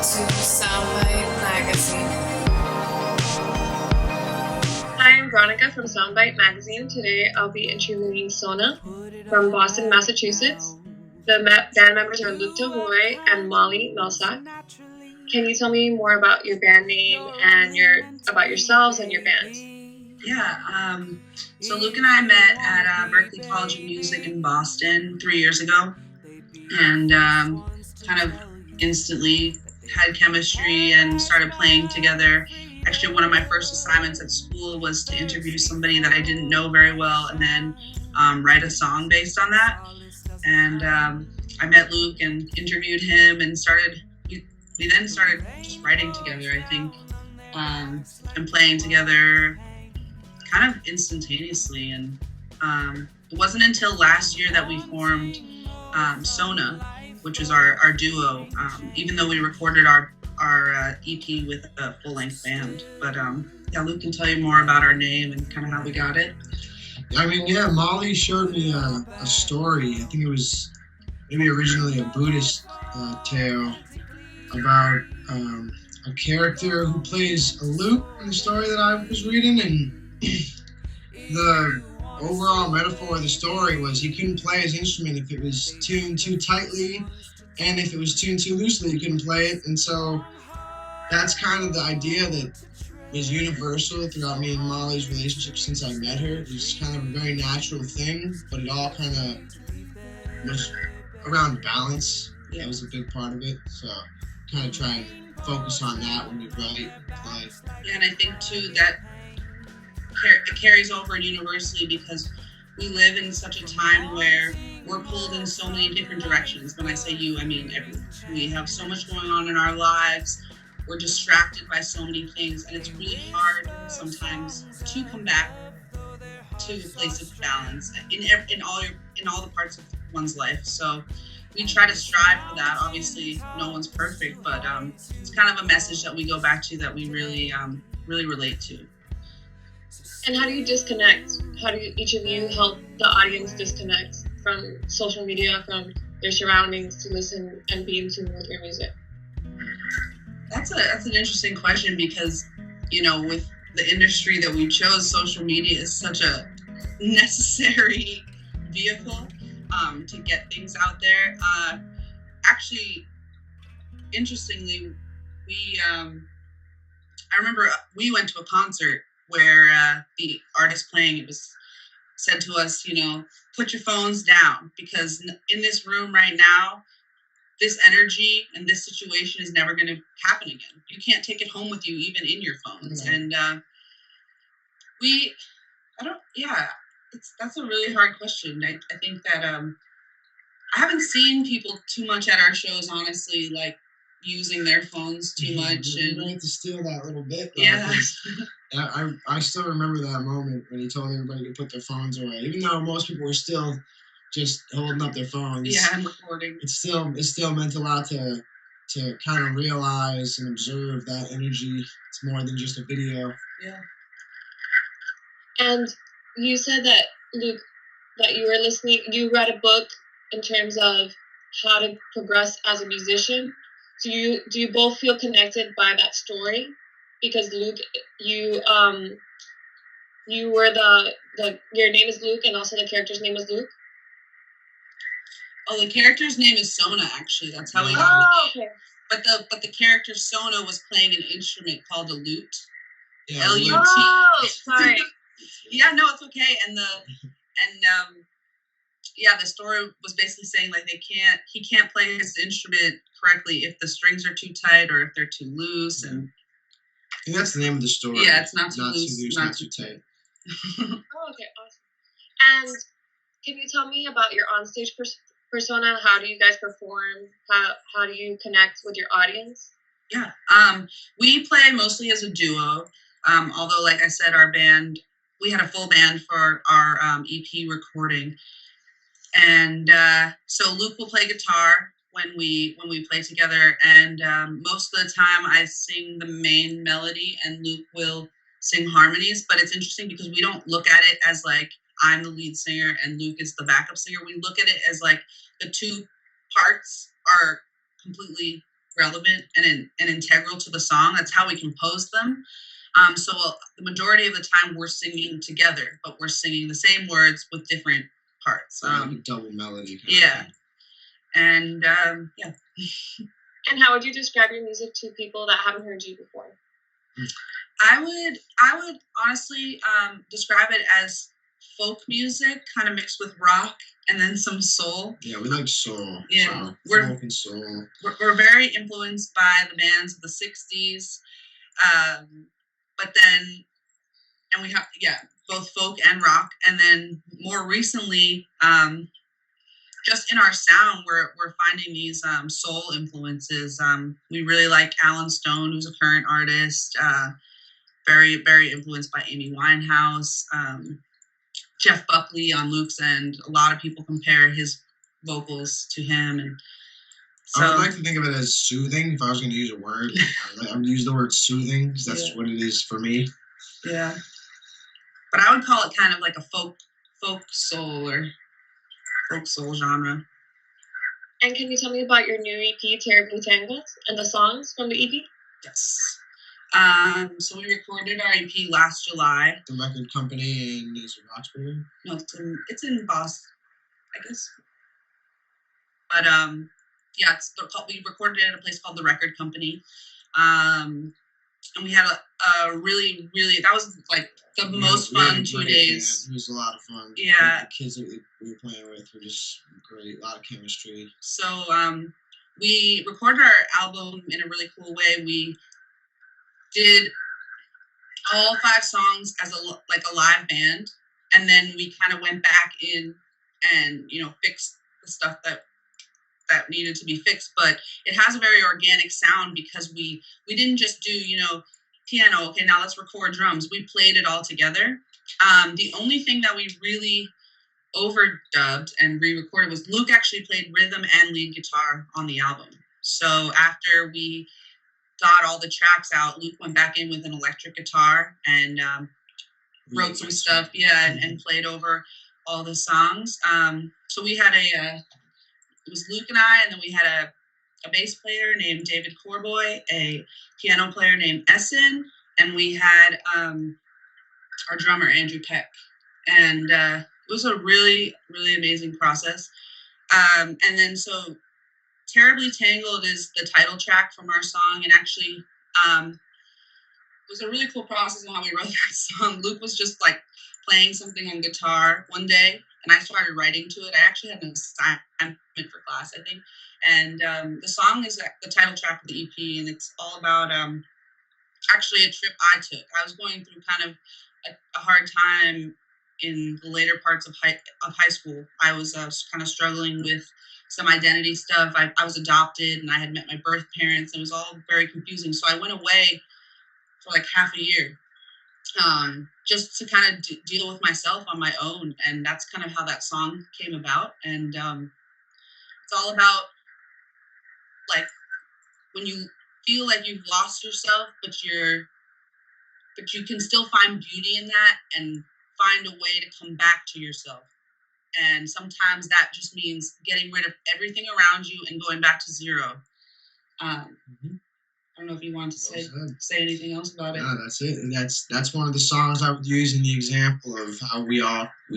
to SoundBite Magazine. Hi, I'm Veronica from SoundBite Magazine. Today I'll be interviewing SONA from Boston, Massachusetts. The band members are Luke DeRoy and Mehlsack. Can you tell me more about your band name and about yourselves and your band? Yeah, so Luke and I met at Berklee College of Music in Boston 3 years ago, and kind of instantly had chemistry and started playing together. Actually, one of my first assignments at school was to interview somebody that I didn't know very well and then write a song based on that. And I met Luke and interviewed him and we then started just writing together, I think, and playing together kind of instantaneously. And it wasn't until last year that we formed SONA, which was our duo, even though we recorded our EP with a full-length band. But yeah, Luke can tell you more about our name and kind of how we got it. I mean, yeah, Molly showed me a story. I think it was maybe originally a Buddhist tale about a character who plays a lute in the story that I was reading, and the overall metaphor of the story was he couldn't play his instrument if it was tuned too tightly, and if it was tuned too loosely, he couldn't play it. And so that's kind of the idea that is universal throughout me and Molly's relationship since I met her. It was kind of a very natural thing, but it all kind of was around balance. Yeah. That was a big part of it. So kind of try and focus on that when you write, play. Yeah, and I think too that it carries over universally because we live in such a time where we're pulled in so many different directions. When I say you, I mean everyone. We have so much going on in our lives. We're distracted by so many things, and it's really hard sometimes to come back to a place of balance in all the parts of one's life. So we try to strive for that. Obviously, no one's perfect, but it's kind of a message that we go back to that we really relate to. And how do you disconnect? How do each of you help the audience disconnect from social media, from their surroundings, to listen and be in tune with your music? That's an interesting question because, with the industry that we chose, social media is such a necessary vehicle to get things out there. Actually, interestingly, I remember we went to a concert where the artist playing, it was said to us, put your phones down, because in this room right now, this energy and this situation is never going to happen again. You can't take it home with you, even in your phones. Mm-hmm. And that's a really hard question. I think that I haven't seen people too much at our shows, honestly, like using their phones too much. And we need to steal that little bit. Though, yeah. I still remember that moment when he told everybody to put their phones away, even though most people were still just holding up their phones. Yeah, and recording. It still meant a lot to kind of realize and observe that energy. It's more than just a video. Yeah. And you said that, Luke, that you were listening, you read a book in terms of how to progress as a musician. Do you both feel connected by that story? Because Luke, you were your name is Luke, and also the character's name is Luke. Oh, the character's name is SONA. Actually, that's how we got it. Okay. But the character SONA was playing an instrument called a lute. Yeah, L-U-T. Oh, sorry. Yeah, no, it's okay. And the story was basically saying like he can't play his instrument correctly if the strings are too tight or if they're too loose. And I think that's the name of the story. Yeah, it's not too loose, not too tight. Oh, okay, awesome. And can you tell me about your onstage persona? How do you guys perform? How do you connect with your audience? Yeah, we play mostly as a duo. Although, like I said, our band, we had a full band for our EP recording. And so Luke will play guitar when we play together, and most of the time I sing the main melody and Luke will sing harmonies. But it's interesting because we don't look at it as like I'm the lead singer and Luke is the backup singer. We look at it as like the two parts are completely relevant and integral to the song. That's how we compose them. So the majority of the time we're singing together, but we're singing the same words with different parts. Like a double melody. Yeah. And yeah. And how would you describe your music to people that haven't heard you before? I would honestly describe it as folk music, kind of mixed with rock and then some soul. Yeah, we like soul. Yeah, so folk and soul. We're very influenced by the bands of the '60s, but then, and we have both folk and rock, and then more recently, just in our sound, we're finding these soul influences. We really like Alan Stone, who's a current artist. Very, very influenced by Amy Winehouse. Jeff Buckley on Luke's end. A lot of people compare his vocals to him. And so, I would like to think of it as soothing. If I was going to use a word, I would use the word soothing because that's what it is for me. Yeah. But I would call it kind of like a folk soul or folk soul genre. And can you tell me about your new EP, Terribly Tangled, and the songs from the EP? Yes. So we recorded our EP last July. The record company in Roxbury? No, it's in Boston, I guess. But we recorded it at a place called the Record Company. And we had a really, really, that was like the most fun 2 days. It was a lot of fun. Yeah. The kids that we were playing with were just great, a lot of chemistry. So we recorded our album in a really cool way. We did all 5 songs as a live band, and then we kind of went back in and fixed the stuff that needed to be fixed. But it has a very organic sound because we didn't just do piano. Okay, now let's record drums. We played it all together. The only thing that we really overdubbed and re-recorded was Luke actually played rhythm and lead guitar on the album. So after we got all the tracks out, Luke went back in with an electric guitar and wrote some stuff, and played over all the songs. So we had it was Luke and I, and then we had a bass player named David Corboy, a piano player named Essen, and we had our drummer, Andrew Peck. And it was a really, really amazing process. And then so Terribly Tangled is the title track from our song, and actually it was a really cool process in how we wrote that song. Luke was just like playing something on guitar one day, and I started writing to it. I actually had an assignment for class, I think, and the song is the title track of the EP, and it's all about actually a trip I took. I was going through kind of a hard time in the later parts of high school. I was kind of struggling with some identity stuff. I was adopted, and I had met my birth parents, and it was all very confusing. So I went away for like half a year, just to kind of deal with myself on my own. And that's kind of how that song came about. And it's all about like when you feel like you've lost yourself, but you can still find beauty in that and find a way to come back to yourself. And sometimes that just means getting rid of everything around you and going back to zero. I don't know if you want to say anything else about it. No, that's it. And that's one of the songs I would use in the example of how we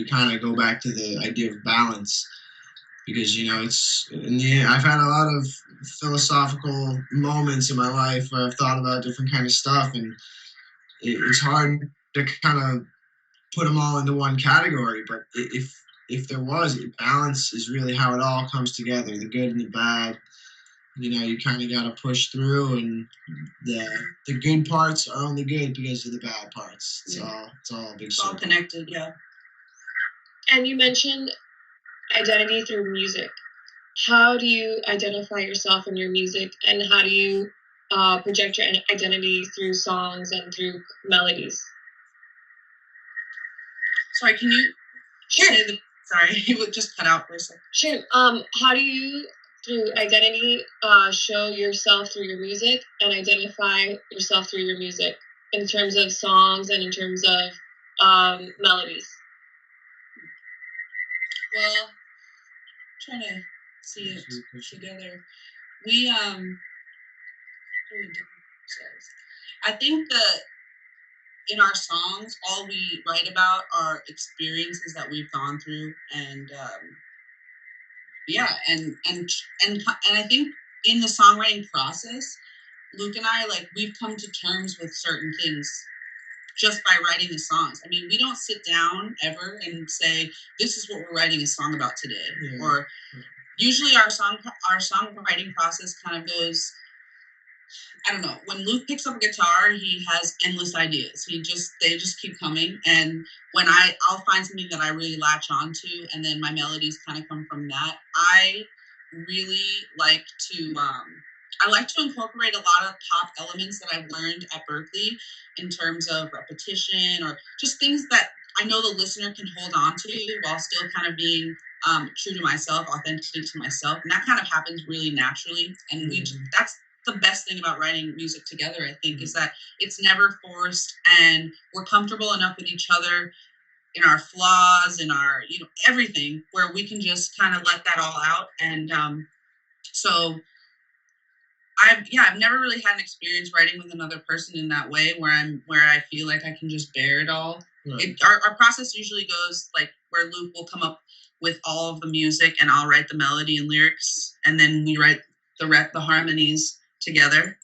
kind of go back to the idea of balance. Because, it's I've had a lot of philosophical moments in my life where I've thought about different kind of stuff, and it's hard to kind of put them all into one category. But if there was, balance is really how it all comes together, the good and the bad. You kind of got to push through, and the good parts are only good because of the bad parts. It's all a big circle. All connected, yeah. And you mentioned identity through music. How do you identify yourself in your music, and how do you project your identity through songs and through melodies? Sorry, can you say the... Sorry, you would just cut out for a second. Sure. How do you, through identity, show yourself through your music and identify yourself through your music in terms of songs and in terms of melodies? Well, trying to see it together. We I think that in our songs, all we write about are experiences that we've gone through, and and I think in the songwriting process, Luke and I, like, we've come to terms with certain things just by writing the songs. I mean, we don't sit down ever and say, this is what we're writing a song about today. Or usually our songwriting process kind of goes, I don't know. When Luke picks up a guitar, he has endless ideas. They just keep coming. And when I'll find something that I really latch onto, and then my melodies kind of come from that. I really like to incorporate a lot of pop elements that I've learned at Berklee in terms of repetition or just things that I know the listener can hold on to while still kind of being true to myself, authentic to myself. And that kind of happens really naturally. And that's the best thing about writing music together, I think, is that it's never forced, and we're comfortable enough with each other in our flaws, in our, everything, where we can just kind of let that all out. And so I've never really had an experience writing with another person in that way where I feel like I can just bear it all. Right. Our process usually goes like where Luke will come up with all of the music and I'll write the melody and lyrics, and then we write the harmonies together.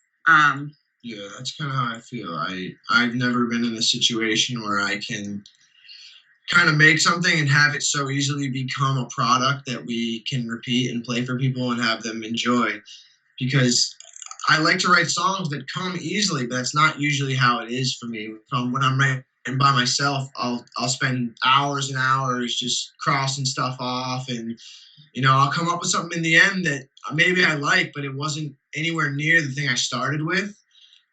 Yeah, that's kind of how I feel. I've never been in a situation where I can kind of make something and have it so easily become a product that we can repeat and play for people and have them enjoy. Because I like to write songs that come easily, but that's not usually how it is for me. When I'm writing by myself, I'll spend hours and hours just crossing stuff off, and I'll come up with something in the end that maybe I like, but it wasn't anywhere near the thing I started with.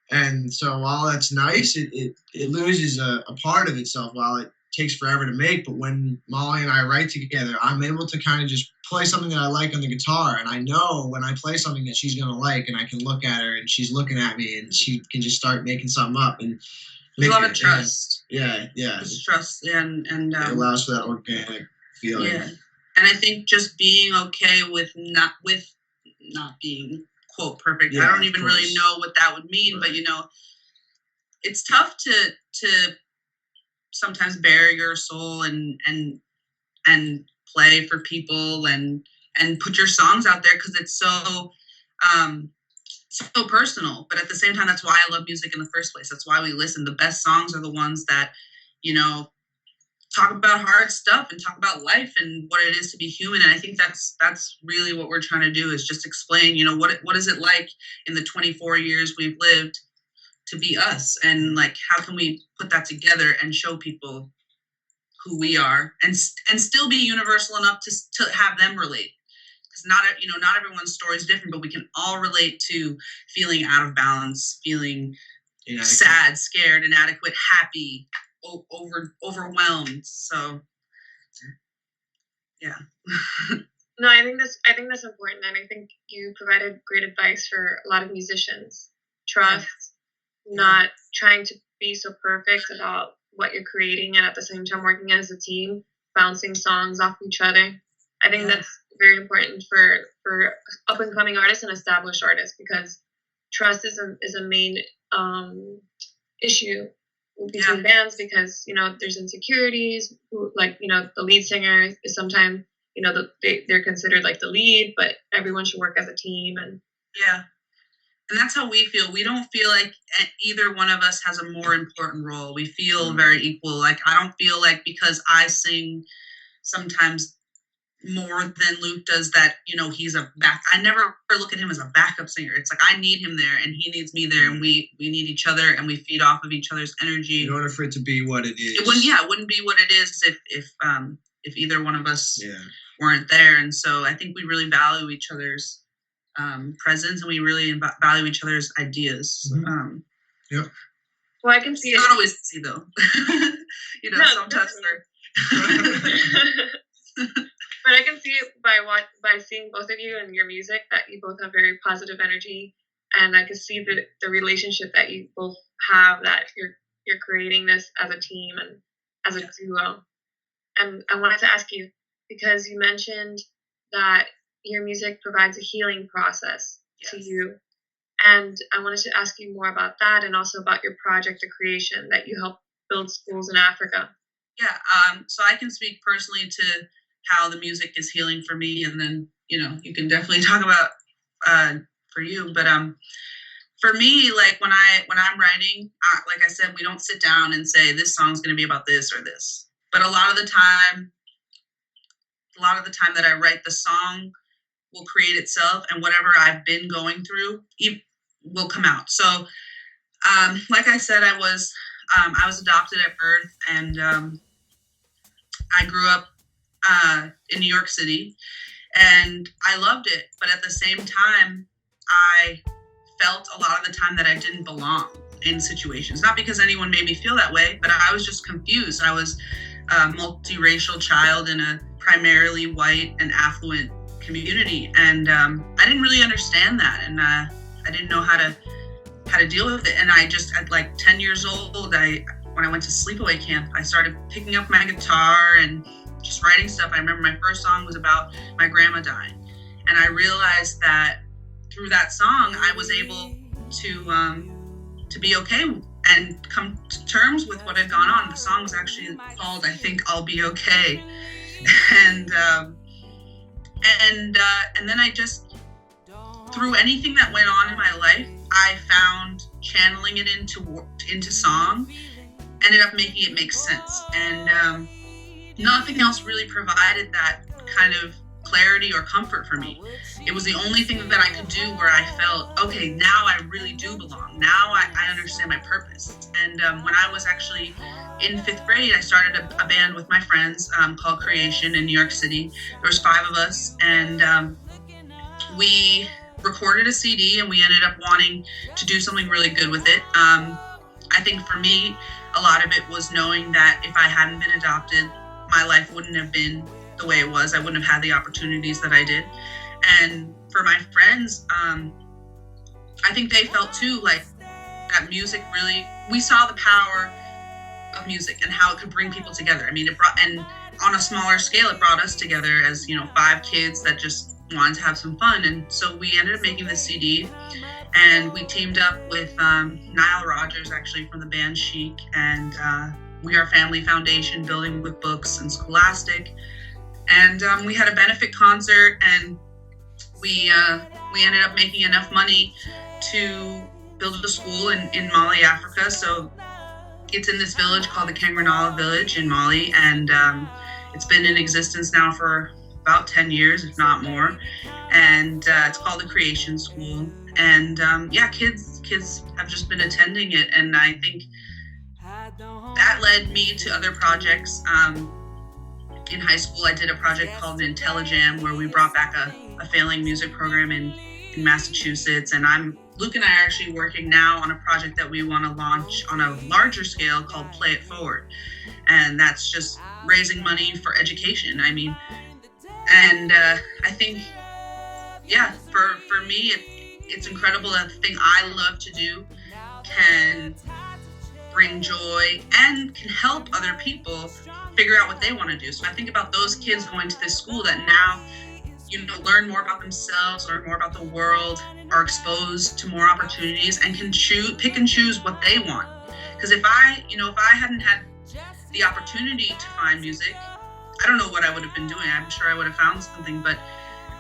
And so while that's nice, it loses a part of itself while it takes forever to make. But when Molly and I write together, I'm able to kind of just play something that I like on the guitar, and I know when I play something that she's gonna like, and I can look at her and she's looking at me, and she can just start making something up. And a lot of trust. Yeah. Just trust, and it allows for that organic feeling. Yeah. And I think just being okay with not being quote perfect. Yeah, I don't even really know what that would mean, right. But it's tough to sometimes bare your soul and play for people and put your songs out there because it's so personal. But at the same time, that's why I love music in the first place. That's why we listen. The best songs are the ones that talk about hard stuff and talk about life and what it is to be human. And I think that's really what we're trying to do, is just explain, what is it like in the 24 years we've lived to be us, and like how can we put that together and show people who we are and still be universal enough to have them relate. Because not everyone's story is different, but we can all relate to feeling out of balance, feeling sad, scared, inadequate, happy, overwhelmed. So yeah. No, I think that's important, and I think you provided great advice for a lot of musicians. Trust, not trying to be so perfect about what you're creating, and at the same time working as a team, bouncing songs off each other. I think that's very important for up and coming artists and established artists, because trust is a main issue between bands, because there's insecurities. The lead singer is sometimes they're considered like the lead, but everyone should work as a team. And that's how we feel. We don't feel like either one of us has a more important role. We feel very equal. Like, I don't feel like because I sing sometimes more than Luke does that, he's a back. I never look at him as a backup singer. It's like I need him there and he needs me there, and we need each other and we feed off of each other's energy. In order for it to be what it is. It wouldn't be what it is if either one of us weren't there. And so I think we really value each other's presence, and we really value each other's ideas. Yep. Well, I can see it's not always easy though. Sometimes but I can see it by seeing both of you and your music, that you both have very positive energy, and I can see the relationship that you both have, that you're creating this as a team and as a duo. And I wanted to ask you, because you mentioned that your music provides a healing process to you, And I wanted to ask you more about that and also about your project, The Creation, that you help build schools in Africa. Yeah, so I can speak personally to how the music is healing for me, and then, you can definitely talk about for you. But for me, like when I'm writing, like I said, we don't sit down and say this song's going to be about this or this. But a lot of the time that I write, the song will create itself, and whatever I've been going through will come out. So, like I said, I was adopted at birth, and I grew up in New York City, and I loved it. But at the same time, I felt a lot of the time that I didn't belong in situations. Not because anyone made me feel that way, but I was just confused. I was a multiracial child in a primarily white and affluent community, and I didn't really understand that, and I didn't know how to deal with it. And I just, at like 10 years old, when I went to sleepaway camp, I started picking up my guitar and just writing stuff. I remember my first song was about my grandma dying, and I realized that through that song I was able to be okay and come to terms with what had gone on. The song was actually called, I think, I'll Be Okay. And then I just, through anything that went on in my life, I found channeling it into song ended up making it make sense. And nothing else really provided that kind of clarity or comfort for me. It was the only thing that I could do where I felt, okay, now I really do belong. Now I understand my purpose. And when I was actually in 5th grade, I started a band with my friends called Creation in New York City. There was 5 of us, and we recorded a CD, and we ended up wanting to do something really good with it. I think for me, a lot of it was knowing that if I hadn't been adopted, my life wouldn't have been the way it was. I wouldn't have had the opportunities that I did. And for my friends, I think they felt too like that music really, we saw the power of music and how it could bring people together. I mean, and on a smaller scale, it brought us together as, 5 kids that just wanted to have some fun. And so we ended up making this CD, and we teamed up with Nile Rodgers, actually, from the band Chic, and We Are Family Foundation, Building with Books, and Scholastic. And we had a benefit concert, and we ended up making enough money to build a school in Mali, Africa. So it's in this village called the Kangranala village in Mali, and it's been in existence now for about 10 years, if not more. And it's called the Creation School. And kids have just been attending it, and I think that led me to other projects. In high school, I did a project called IntelliJam, where we brought back a failing music program in Massachusetts. And Luke and I are actually working now on a project that we want to launch on a larger scale called Play It Forward. And that's just raising money for education. I mean, and I think, for me, it's incredible that the thing I love to do can bring joy and can help other people figure out what they want to do. So I think about those kids going to this school that now, learn more about themselves, learn more about the world, are exposed to more opportunities, and can pick and choose what they want. Because if I hadn't had the opportunity to find music, I don't know what I would have been doing. I'm sure I would have found something, but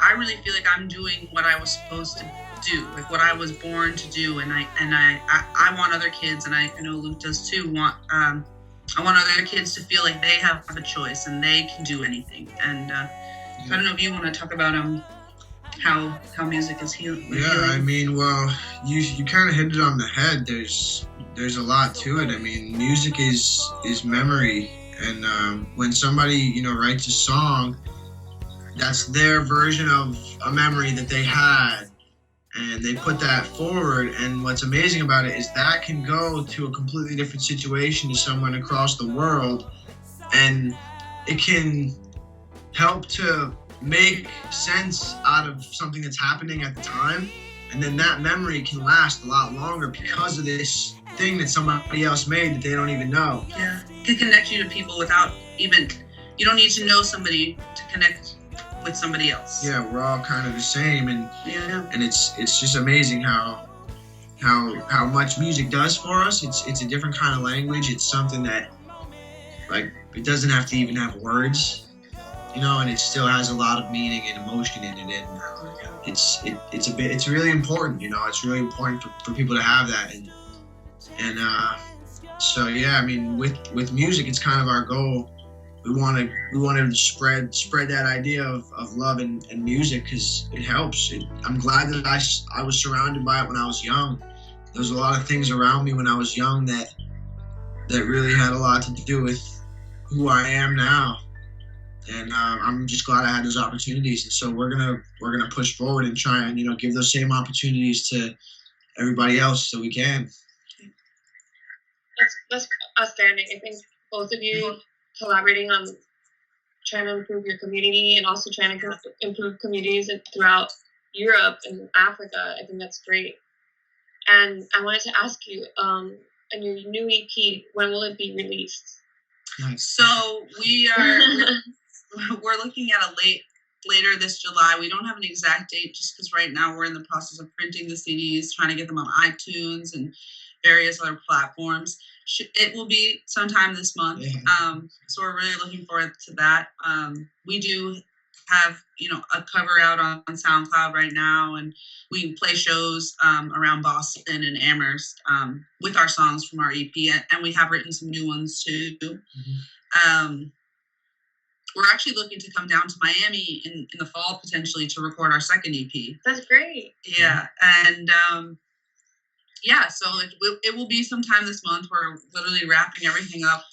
I really feel like I'm doing what I was supposed to do, like what I was born to do. And I want other kids, and I know Luke does too, I want other kids to feel like they have a choice and they can do anything. And so I don't know if you want to talk about how music is healing. Yeah, I mean, well, you kind of hit it on the head. There's a lot to it. I mean, music is memory, and when somebody writes a song, that's their version of a memory that they had, and they put that forward. And what's amazing about it is that can go to a completely different situation to someone across the world, and it can help to make sense out of something that's happening at the time. And then that memory can last a lot longer because of this thing that somebody else made that they don't even know. Yeah, it can connect you to people without even, you don't need to know somebody to connect with somebody else. Yeah, we're all kind of the same, and it's just amazing how how much music does for us. It's a different kind of language. It's something that, like, it doesn't have to even have words, and it still has a lot of meaning and emotion in it, and it's really important. It's really important for people to have that, and so yeah, I mean, with music, it's kind of our goal. We want to spread that idea of love and music, because it helps. I'm glad that I was surrounded by it when I was young. There was a lot of things around me when I was young that really had a lot to do with who I am now, and I'm just glad I had those opportunities. And so we're gonna push forward and try and give those same opportunities to everybody else, so we can. That's outstanding. I think both of you collaborating on trying to improve your community and also trying to improve communities throughout Europe and Africa. I think that's great. And I wanted to ask you, on your new EP, when will it be released? Nice. So we're looking at later this July. We don't have an exact date, just because right now we're in the process of printing the CDs, trying to get them on iTunes and various other platforms. It will be sometime this month. Yeah. So we're really looking forward to that. We do have, a cover out on SoundCloud right now, and we play shows around Boston and Amherst with our songs from our EP, and we have written some new ones too. Mm-hmm. We're actually looking to come down to Miami in the fall, potentially, to record our second EP. That's great. Yeah, and so it will be sometime this month. We're literally wrapping everything up.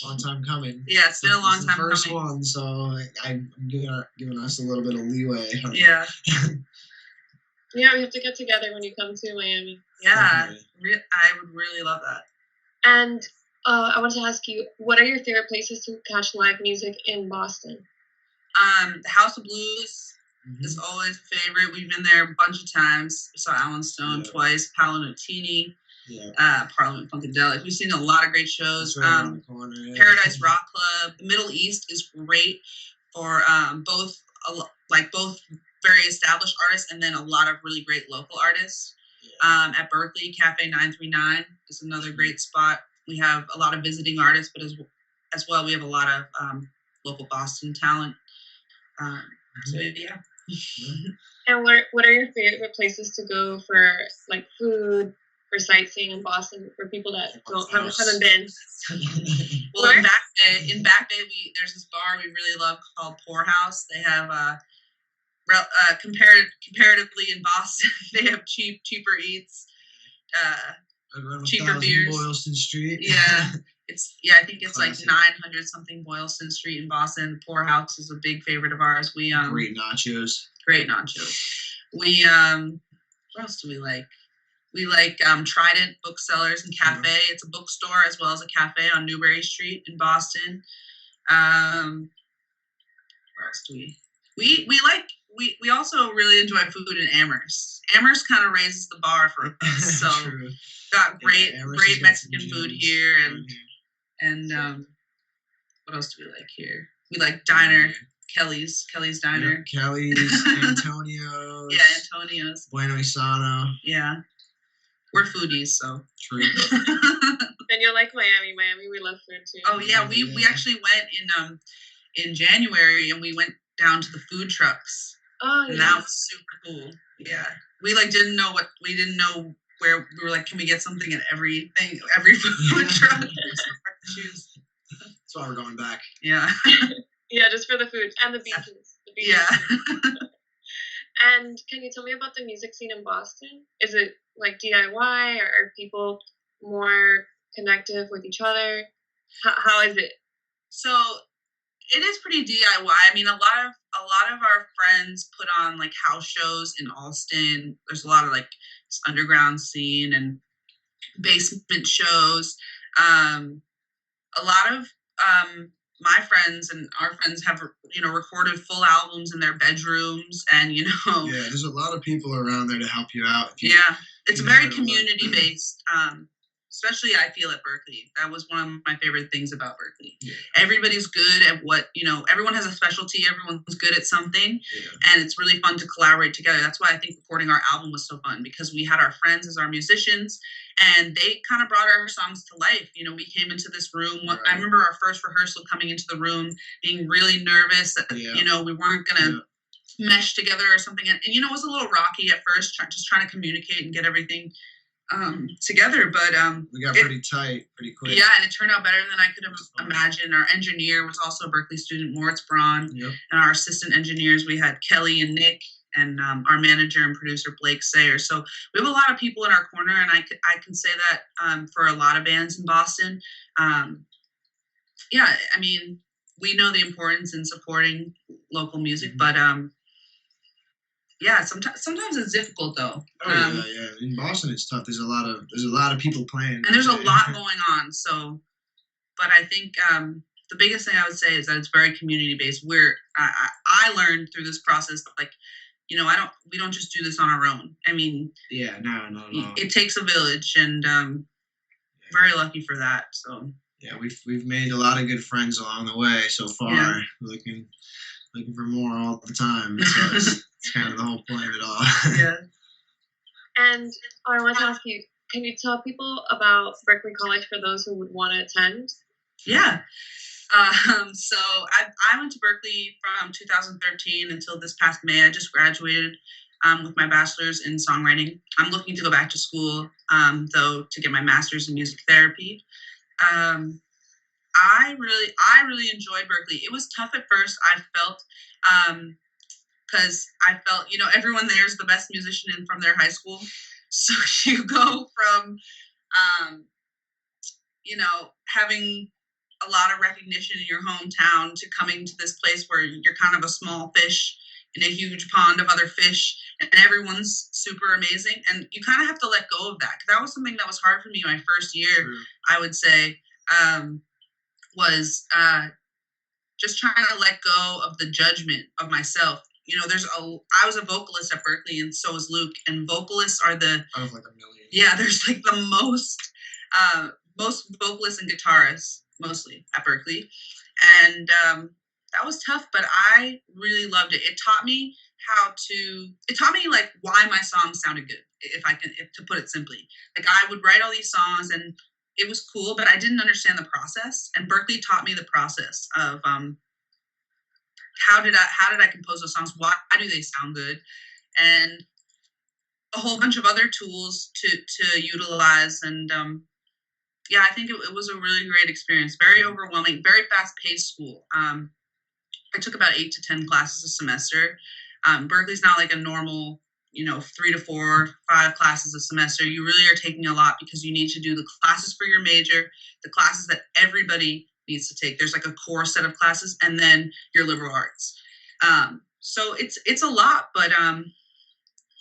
Long time coming. Yeah, it's been a long time coming. First one, so I'm giving us a little bit of leeway. Yeah. Yeah, we have to get together when you come to Miami. Yeah, I would really love that. And I want to ask you, what are your favorite places to catch live music in Boston? The House of Blues is always a favorite. We've been there a bunch of times. We saw Alan Stone twice, Paolo Nutini, Parliament Funkadelic. We've seen a lot of great shows. Right corner, Paradise Rock Club. The Middle East is great for both very established artists and then a lot of really great local artists. At Berkeley, Cafe 939 is another great spot. We have a lot of visiting artists, but as well, we have a lot of local Boston talent. So yeah. And what are your favorite places to go for like food, for sightseeing in Boston, for people that haven't been? Well, in Back Bay, there's this bar we really love called Pour House. They have comparatively in Boston, they have cheaper eats, cheaper beers. Boylston Street. Yeah. I think it's classic. Like 900 something Boylston Street in Boston. The Pour House is a big favorite of ours. We great nachos. We what else do we like? We like Trident Booksellers and Cafe. Yeah. It's a bookstore as well as a cafe on Newbury Street in Boston. Where else do we also really enjoy food in Amherst. Amherst kind of raises the bar for us. So got great Mexican food here, and what else do we like here? We like diner, Kelly's Diner. Yeah, Kelly's, Antonio's. Yeah, Antonio's. Bueno y Sano. Yeah. We're foodies, so. True. And you'll like Miami. Miami, we love food too. Oh yeah, we actually went in January, and we went down to the food trucks. Oh yeah. And that was super cool. Yeah. We didn't know where we were like, can we get something at every food truck? That's why we're going back. Yeah. Yeah, just for the food and the beaches. Yeah. And can you tell me about the music scene in Boston? Is it like DIY, or are people more connective with each other? How is it? So it is pretty DIY. I mean, a lot of our friends put on like house shows in Allston. There's a lot of like this underground scene and basement shows. A lot of my friends and our friends have recorded full albums in their bedrooms, and yeah, there's a lot of people around there to help you out. It's very community based. especially I feel at Berklee. That was one of my favorite things about Berklee. Yeah. Everybody's good at what, everyone has a specialty. Everyone's good at something. Yeah. And it's really fun to collaborate together. That's why I think recording our album was so fun, because we had our friends as our musicians and they kind of brought our songs to life. We came into this room. Right. I remember our first rehearsal coming into the room, being really nervous that, we weren't going to mesh together or something. And, it was a little rocky at first, just trying to communicate and get everything together, but we got pretty tight pretty quick. Yeah, and it turned out better than I could have imagined. Our engineer was also a Berklee student, Moritz Braun. Yep. And our assistant engineers, we had Kelly and Nick, and our manager and producer Blake Sayer. So we have a lot of people in our corner, and I can say that for a lot of bands in Boston. Yeah, I mean, we know the importance in supporting local music, but yeah, sometimes it's difficult though. Yeah. In Boston, it's tough. There's a lot of people playing, and there's a lot going on. So, but I think the biggest thing I would say is that it's very community based. Where I learned through this process, like, we don't just do this on our own. I mean, no. It takes a village, and very lucky for that. So yeah, we've made a lot of good friends along the way so far. Yeah. Looking for more all the time. So it's kind of the whole point of it all. Yeah. And I want to ask you, can you tell people about Berklee College for those who would want to attend? Yeah. So I went to Berklee from 2013 until this past May. I just graduated with my bachelor's in songwriting. I'm looking to go back to school, though, to get my master's in music therapy. I really enjoyed Berklee. It was tough at first. I felt, because I felt, everyone there is the best musician from their high school. So you go from, having a lot of recognition in your hometown to coming to this place where you're kind of a small fish in a huge pond of other fish, and everyone's super amazing. And you kind of have to let go of that. 'Cause that was something that was hard for me my first year, True. I would say. Was just trying to let go of the judgment of myself. I was a vocalist at Berklee, and so was Luke. And vocalists are out of like a million. Yeah, there's like the most vocalists and guitarists mostly at Berklee, and that was tough. But I really loved it. It taught me like why my songs sounded good. If to put it simply, like I would write all these songs and it was cool, but I didn't understand the process. And Berklee taught me the process of how did I compose those songs? Why do they sound good? And a whole bunch of other tools to utilize. And I think it was a really great experience. Very overwhelming, very fast-paced school. I took about 8 to 10 classes a semester. Berklee's not like a normal 3 to 4, 5 classes a semester. You really are taking a lot because you need to do the classes for your major, the classes that everybody needs to take. There's like a core set of classes, and then your liberal arts. So it's a lot, but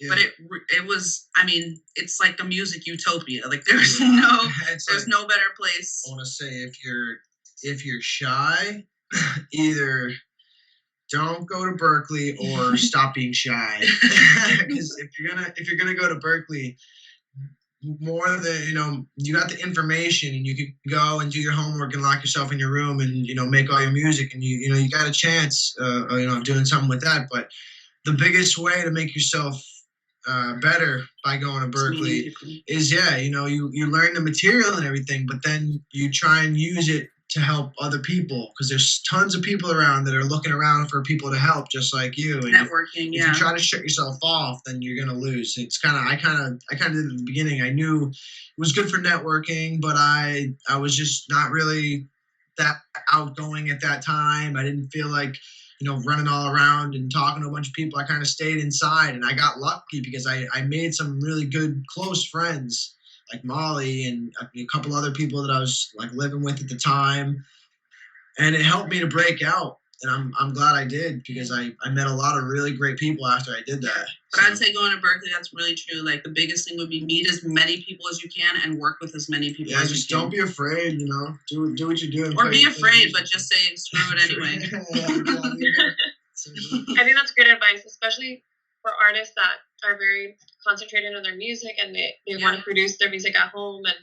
but it was. I mean, it's like a music utopia. Like there's no better place. I want to say if you're shy, either don't go to Berklee or stop being shy. Because if you're gonna go to Berklee, more than you got the information and you could go and do your homework and lock yourself in your room and make all your music, and you got a chance of doing something with that. But the biggest way to make yourself better by going to Berklee is you learn the material and everything, but then you try and use it to help other people, because there's tons of people around that are looking around for people to help, just like you. And networking, if you try to shut yourself off, then you're gonna lose. It's I kind of did at the beginning. I knew it was good for networking, but I was just not really that outgoing at that time. I didn't feel like running all around and talking to a bunch of people. I kind of stayed inside, and I got lucky because I made some really good close friends, like Molly and a couple other people that I was like living with at the time. And it helped me to break out. And I'm glad I did, because I met a lot of really great people after I did that. But I'd say going to Berklee, that's really true. Like the biggest thing would be meet as many people as you can and work with as many people as you can. Just don't be afraid, do what you're doing. Or be afraid, but just say screw it anyway. I think that's great advice, especially for artists that are very concentrated on their music and they want to produce their music at home and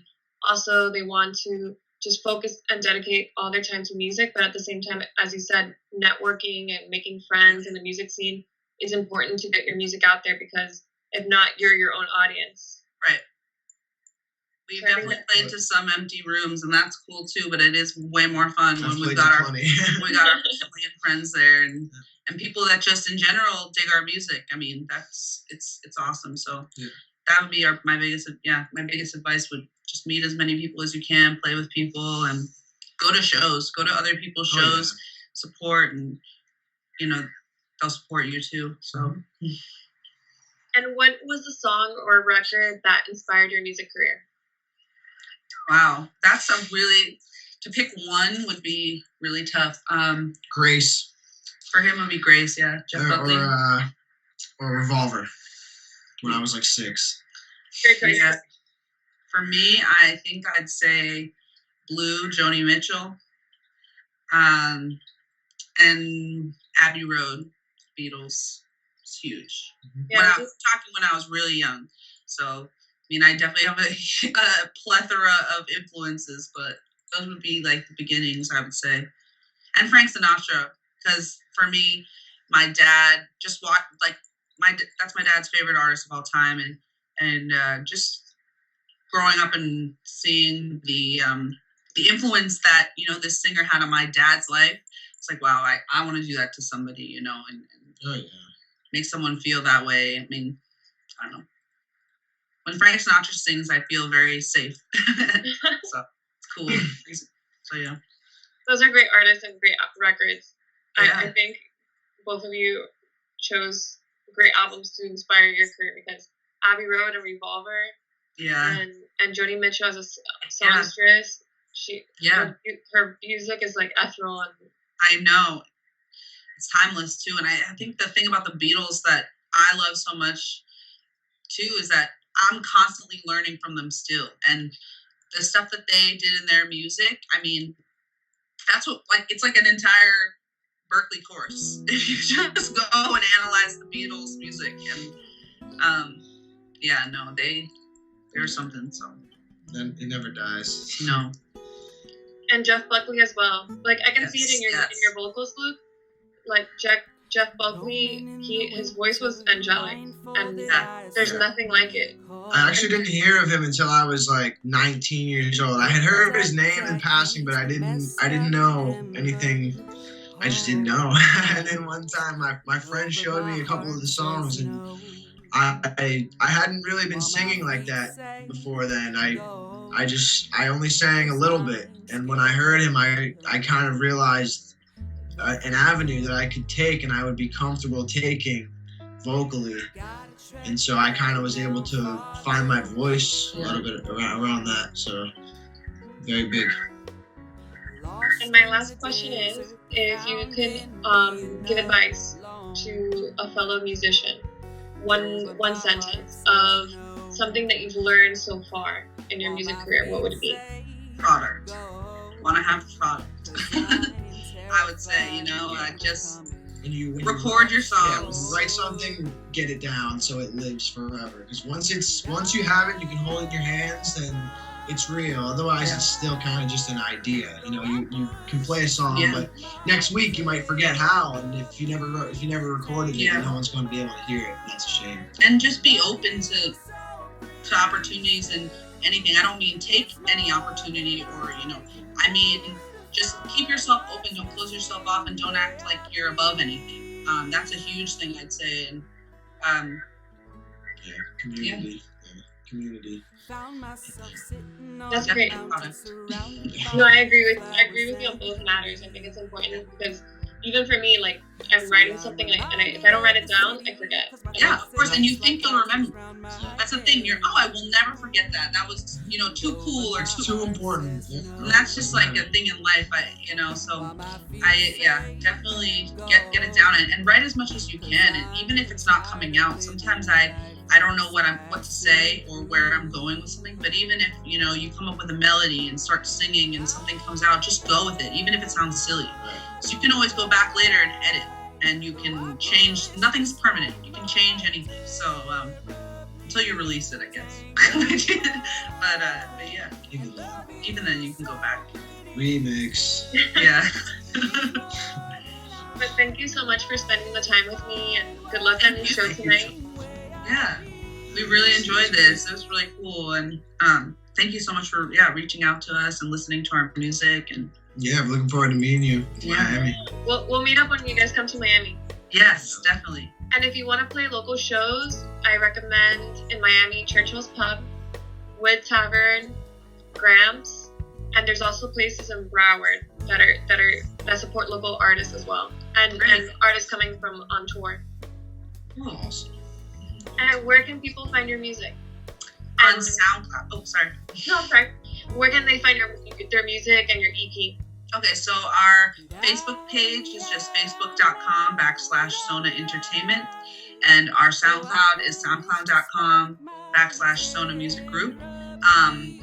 also they want to just focus and dedicate all their time to music, but at the same time, as you said, networking and making friends in the music scene is important to get your music out there, because if not, you're your own audience. Right. We've definitely played to some empty rooms, and that's cool too. But it is way more fun when we got our family and friends there, and people that just in general dig our music. I mean, it's awesome. So that would be my biggest advice would just meet as many people as you can, play with people, and go to shows, go to other people's shows, support, and they'll support you too. So. And what was the song or record that inspired your music career? Wow, that's to pick one would be really tough. Grace. For him would be Grace, yeah. Jeff Buckley. Or Revolver, when I was like 6. Great choice. Yeah. For me, I think I'd say Blue, Joni Mitchell, and Abbey Road, Beatles. It's huge. Yeah, when I was really young. So, I mean, I definitely have a plethora of influences, but those would be like the beginnings, I would say. And Frank Sinatra, because for me, my dad just that's my dad's favorite artist of all time, and just growing up and seeing the influence that this singer had on my dad's life, it's like, wow, I want to do that to somebody, and make someone feel that way. I mean, I don't know. When Frank Sinatra sings, I feel very safe. So it's cool. So yeah. Those are great artists and great records. Yeah. I think both of you chose great albums to inspire your career, because Abbey Road and Revolver, and Joni Mitchell as a songstress, her music is like ethereal, and I know. It's timeless too. And I think the thing about the Beatles that I love so much too is that I'm constantly learning from them still. And the stuff that they did in their music, I mean, that's what, it's like an entire Berklee course. If you just go and analyze the Beatles music. And they're something. So it never dies. No. And Jeff Buckley as well. Like, I can see it in your vocals, Luke. Like Jeff Buckley, his voice was angelic, and there's nothing like it. I actually didn't hear of him until I was like 19 years old. I had heard of his name in passing, but I didn't know anything. I just didn't know. And then one time, my friend showed me a couple of the songs, and I hadn't really been singing like that before then. I only sang a little bit, and when I heard him, I kind of realized an avenue that I could take and I would be comfortable taking vocally. And so I kind of was able to find my voice a little bit around that. So very big. And my last question is, if you could give advice to a fellow musician, one sentence of something that you've learned so far in your music career, what would it be? Product. Want to have product. I would say, just record your songs. Write something, get it down so it lives forever. Because once you have it, you can hold it in your hands and it's real. Otherwise, it's still kind of just an idea. You can play a song, but next week you might forget how. And if you never recorded it, no one's going to be able to hear it. That's a shame. And just be open to opportunities and anything. I don't mean take any opportunity or I mean. Just keep yourself open. Don't close yourself off, and don't act like you're above anything. That's a huge thing, I'd say. And community. Yeah, community. That's great. No, I agree with you on both matters. I think it's important because even for me, like, I'm writing something and if I don't write it down, I forget. Yeah, of course. And you think you'll remember. That's the thing. I will never forget that. That was, too cool or too important. Yeah. And that's just like a thing in life. So definitely get it down and write as much as you can. And even if it's not coming out, sometimes I don't know what to say or where I'm going with something. But even if, you come up with a melody and start singing and something comes out, just go with it, even if it sounds silly. So you can always go back later and edit, and you can change. Nothing's permanent. You can change anything. So until you release it, I guess. But yeah, even then you can go back. Remix. Yeah. But thank you so much for spending the time with me, and good luck on your show tonight. Yeah, we really enjoyed this. It was really cool, and thank you so much for reaching out to us and listening to our music. And yeah, I'm looking forward to meeting you in Miami. We'll meet up when you guys come to Miami. Yes, definitely. And if you want to play local shows, I recommend in Miami Churchill's Pub, Wood Tavern, Gramps, and there's also places in Broward that support local artists as well, and artists coming from on tour. Oh, awesome. And where can people find your music? On SoundCloud. Oh, sorry. No, I'm sorry. Where can they find their music and your EP? Okay, so our Facebook page is just facebook.com/SONA Entertainment, and our SoundCloud is soundcloud.com/SONA Music Group.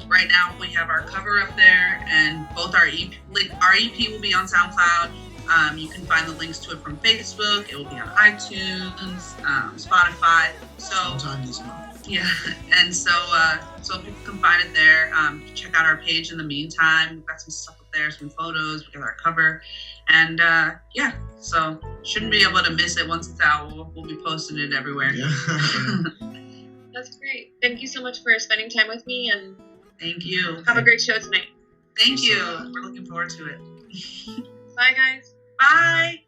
Right now we have our cover up there, and both our EP will be on SoundCloud. You can find the links to it from Facebook. It will be on iTunes, Spotify. So sometime this month. Yeah, and so people can find it there. Check out our page in the meantime. We've got some stuff up there, some photos. We got our cover, and so shouldn't be able to miss it once it's out. We'll be posting it everywhere. Yeah. That's great. Thank you so much for spending time with me, and thank you. Have a great show tonight. Thank you. We're looking forward to it. Bye, guys. Bye.